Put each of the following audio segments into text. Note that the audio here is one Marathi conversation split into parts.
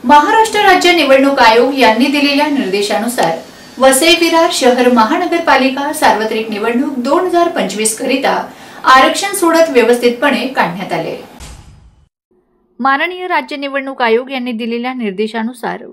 महाराष्ट्र राज्य निवडणूक आयोग यांनी दिलेल्या निर्देशानुसार वसई विरार शहर महानगरपालिका सार्वत्रिक निवडणूक 2025 करिता आरक्षण सोडत व्यवस्थितपणे काढण्यात आले। माननीय राज्य निवडणूक आयोग यांनी दिलेल्या निर्देशानुसार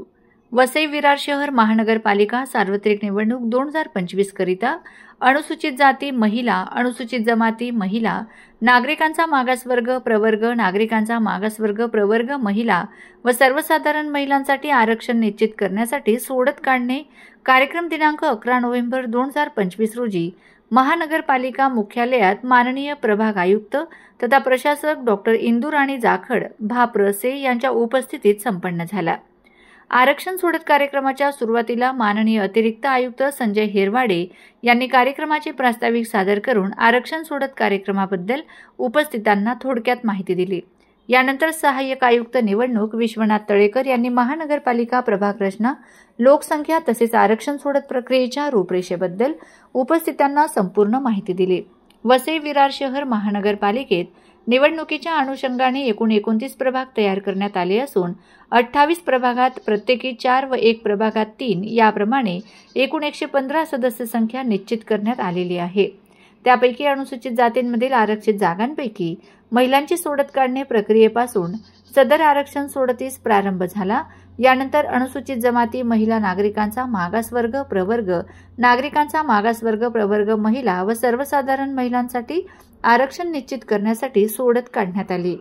वसई विरार शहर महानगरपालिका सार्वत्रिक निवडणूक 2025 करिता अनुसूचित जाती महिला, अनुसूचित जमाती महिला, नागरिकांचा मागासवर्ग प्रवर्ग, नागरिकांचा मागासवर्ग प्रवर्ग महिला व सर्वसाधारण महिलांसाठी आरक्षण निश्चित करण्यासाठी सोडत काढणे कार्यक्रम दिनांक 11 नोव्हेंबर 2025 रोजी महानगरपालिका मुख्यालयात माननीय प्रभाग आयुक्त तथा प्रशासक डॉक्टर इंदुराणी जाखड भाप्रसे यांच्या उपस्थितीत संपन्न झाला। आरक्षण सोडत कार्यक्रमाच्या सुरुवातीला माननीय अतिरिक्त आयुक्त संजय हेरवाडे यांनी कार्यक्रमाचे प्रास्ताविक सादर करून आरक्षण सोडत कार्यक्रमाबद्दल उपस्थितांना थोडक्यात माहिती दिली। यानंतर सहाय्यक आयुक्त निवडणूक विश्वनाथ तळेकर यांनी महानगरपालिका प्रभाग रचना, लोकसंख्या तसेच आरक्षण सोडत प्रक्रियेच्या रूपरेषेबद्दल उपस्थितांना संपूर्ण माहिती दिली। वसई विरार शहर महानगरपालिकेत निवडणुकीच्या अनुषंगाने एकूण 29 प्रभाग तयार करण्यात आले असून 28 प्रभागात प्रत्येकी 4 व 1 प्रभागात 3 याप्रमाणे एकूण 115 सदस्य संख्या निश्चित करण्यात आलेली आहे। त्यापैकी अनुसूचित जातींमधील आरक्षित जागांपैकी महिलांची सोडत काढणे प्रक्रियेपासून सदर आरक्षण सोडतीस प्रारंभ झाला। यानंतर अनुसूचित जमाती महिला, नागरिकांचा मागासवर्ग प्रवर्ग, नागरिकांचा मागासवर्ग प्रवर्ग महिला व सर्वसाधारण महिलांसाठी आरक्षण निश्चित करण्यासाठी सोडत काढण्यात आली।